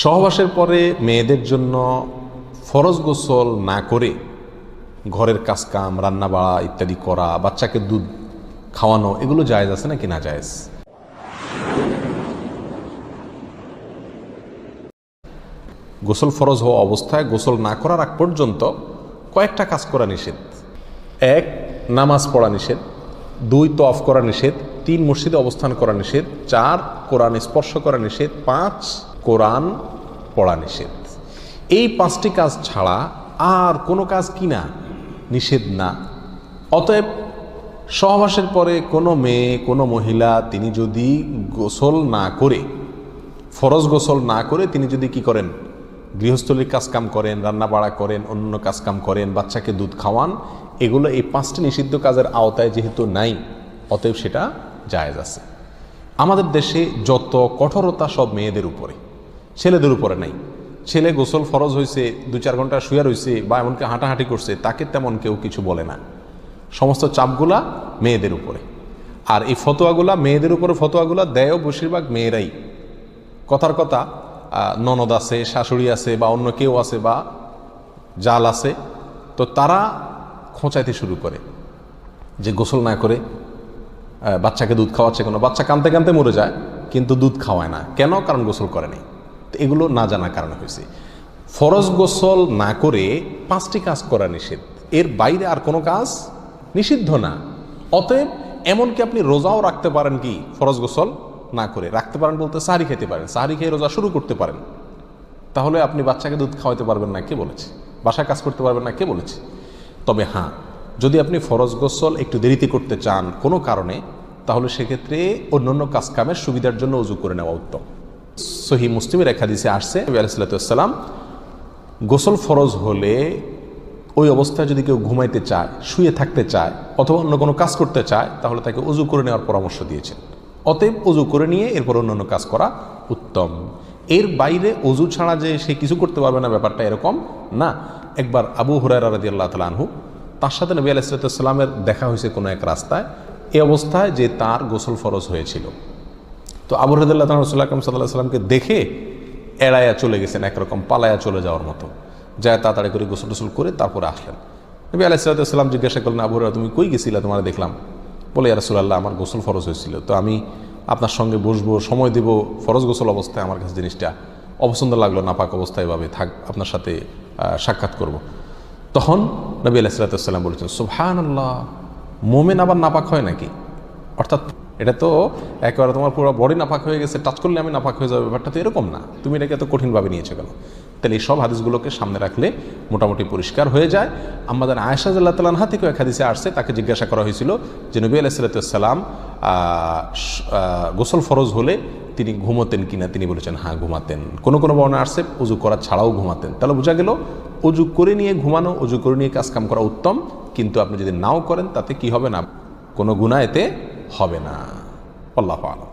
সহবাসের পরে মেয়েদের জন্য ফরজ গোসল না করে ঘরের কাজকাম, রান্না বাড়া ইত্যাদি করা, বাচ্চাকে দুধ খাওয়ানো, এগুলো জায়েজ আছে নাকি না জায়েজ? গোসল ফরজ হওয়া অবস্থায় গোসল না করার আগ পর্যন্ত কয়েকটা কাজ করা নিষেধ। 1, নামাজ পড়া নিষেধ। 2, তওয়াফ করা নিষেধ। 3, মসজিদে অবস্থান করা নিষেধ। 4, কোরআন স্পর্শ করা নিষেধ। 5, কোরআন পড়া নিষেধ। এই 5টি কাজ ছাড়া আর কোনো কাজ কিনা নিষেধ না। অতএব সহবাসের পরে কোনো মেয়ে, কোনো মহিলা তিনি যদি গোসল না করে, ফরজ গোসল না করে তিনি যদি কি করেন, গৃহস্থলীর কাজকাম করেন, রান্না বাড়া করেন, অন্য কাজকাম করেন, বাচ্চাকে দুধ খাওয়ান, এগুলো এই 5টি নিষিদ্ধ কাজের আওতায় যেহেতু নাই, অতএব সেটা জায়েজ আছে। আমাদের দেশে যত কঠোরতা সব মেয়েদের উপরে, ছেলেদের উপরে নাই। ছেলে গোসল ফরজ হয়েছে, 2-4 ঘন্টা শুয়ে রয়েছে বা এমনকি হাঁটাহাঁটি করছে, তাকে তেমন কেউ কিছু বলে না। সমস্ত চাপগুলা মেয়েদের উপরে। আর এই ফতোয়াগুলা মেয়েদের উপরে, ফতোয়াগুলা দেয়ও বেশিরভাগ মেয়েরাই। কথার কথা, ননদ আছে, শাশুড়ি আছে বা অন্য কেউ আছে বা জাল আছে, তো তারা খোঁচাইতে শুরু করে যে গোসল না করে বাচ্চাকে দুধ খাওয়াচ্ছে। কোনো বাচ্চা কাঁদতে কাঁদতে মরে যায় কিন্তু দুধ খাওয়ায় না, কেন? কারণ গোসল করে নাই। তো এগুলো না জানার কারণে হয়েছে। ফরজ গোসল না করে 5টি কাজ করা নিষেধ, এর বাইরে আর কোনো কাজ নিষিদ্ধ না। অতএব এমনকি আপনি রোজাও রাখতে পারেন, কি ফরজ গোসল না করে রাখতে পারেন বলতে সাহরি খেতে পারেন, সাহরি খেয়ে রোজা শুরু করতে পারেন। তাহলে আপনি বাচ্চাকে দুধ খাওয়াতে পারবেন না, কে বলেছে? বাসায় কাজ করতে পারবেন না, কে বলেছে? তবে হ্যাঁ, যদি আপনি ফরজ গোসল একটু দেরিতে করতে চান কোনো কারণে, তাহলে সেক্ষেত্রে অন্যান্য কাজকামের সুবিধার জন্য ওযু করে নেওয়া উত্তম। সহিহ মুসলিমের এক হাদিসে আসছে, নবী আলাইহিস সালাতু ওয়াস সালাম গোসল ফরজ হলে ওই অবস্থায় যদি কেউ ঘুমাইতে চায়, শুয়ে থাকতে চায় অথবা অন্য কোনো কাজ করতে চায়, তাহলে তাকে ওযু করে নেওয়ার পরামর্শ দিয়েছেন। অতএব ওযু করে নিয়ে এরপর অন্যান্য কাজ করা উত্তম। এর বাইরে ওযু ছাড়া যে সে কিছু করতে পারবে না, ব্যাপারটা এরকম না। একবার আবু হুরায়রা রাদিয়াল্লাহু তাআলা আনহু, তার সাথে নবী আলাইহিস সালাতু ওয়াস সালামের দেখা হয়েছে কোনো এক রাস্তায়, এই অবস্থায় যে তার গোসল ফরজ হয়েছিল। তো আবু হুরায়রা রাদিয়াল্লাহু তাআলা রাসূলুল্লাহ সাল্লাল্লাহু আলাইহি ওয়াসাল্লামকে দেখে এড়াইয়া চলে গেছেন, একরকম পালায়া চলে যাওয়ার মতো, যায় তাড়াতাড়ি করে গোসল টোসল করে তারপরে আসলেন। নবী আলাইহিস সালাতু ওয়াস সালাম জিজ্ঞাসা করলেন, আবু হুরায়রা তুমি কই গেছিলা, তোমার দেখলাম? বলে, ইয়া রাসূলুল্লাহ, আমার গোসল ফরজ হয়েছিল, তো আমি আপনার সঙ্গে বসবো, সময় দেব, ফরজ গোসল অবস্থায় আমার কাছে জিনিসটা অপছন্দ লাগলো, নাপাক অবস্থায় এভাবে থাক, আপনার সাথে সাক্ষাৎ করব। তখন নবী আলাইহিস সালাতু ওয়াস সালাম বলেছেন, সুবহানাল্লাহ, মোমেন আবার নাপাক হয় নাকি? অর্থাৎ এটা তো একেবারে তোমার পুরো বডি নাপাক হয়ে গেছে, টাচ করলে আমি নাপাক হয়ে যাবে, ব্যাপারটা তো এরকম না, তুমি এটাকে এত কঠিনভাবে নিয়েছো কেন? তাহলে এই সব হাদিসগুলোকে সামনে রাখলে মোটামুটি পরিষ্কার হয়ে যায়। আমাদের আয়েশা রাদিয়াল্লাহু তাআলা আনহা থেকে এক হাদিসে আসছে, তাকে জিজ্ঞাসা করা হয়েছিল যে নবী আলাইহিস সালাতু ওয়াস সালাম গোসল ফরজ হলে তিনি ঘুমোতেন কিনা? তিনি বলেছেন হ্যাঁ, ঘুমাতেন। কোনো কোনো বর্ণনা আসছে ওযু করা ছাড়াও ঘুমাতেন। তাহলে বোঝা গেল ওযু করে নিয়ে ঘুমানো, ওযু করে নিয়ে কাজকাম করা উত্তম। কিন্তু আপনি যদি নাও করেন তাতে কি হবে না, কোনো গুনাহ এতে হবে না। আল্লাহু আ'লাম।